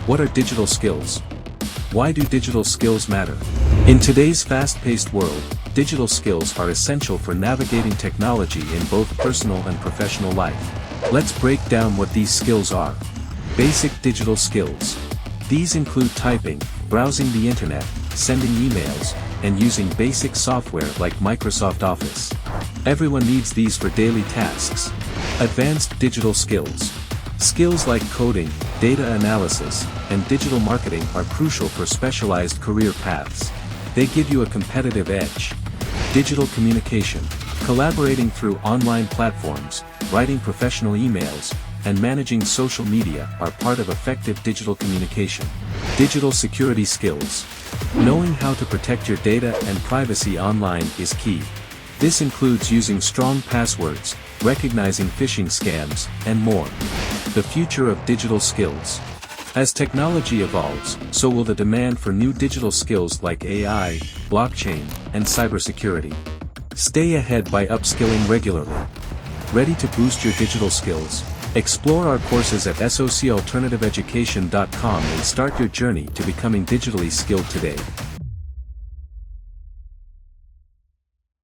What are digital skills? Why do digital skills matter? In today's fast-paced world, digital skills are essential for navigating technology in both personal and professional life. Let's break down what these skills are. Basic digital skills. These include typing, browsing the internet, sending emails, and using basic software like Microsoft Office. Everyone needs these for daily tasks. Advanced digital skills. Skills like coding, data analysis, and digital marketing are crucial for specialized career paths. They give you a competitive edge. Digital communication. Collaborating through online platforms, writing professional emails, and managing social media are part of effective digital communication. Digital security skills. Knowing how to protect your data and privacy online is key. This includes using strong passwords, recognizing phishing scams, and more. The future of digital skills. As technology evolves, so will the demand for new digital skills like AI, blockchain, and cybersecurity. Stay ahead by upskilling regularly. Ready to boost your digital skills? Explore our courses at socialternativeeducation.com and start your journey to becoming digitally skilled today.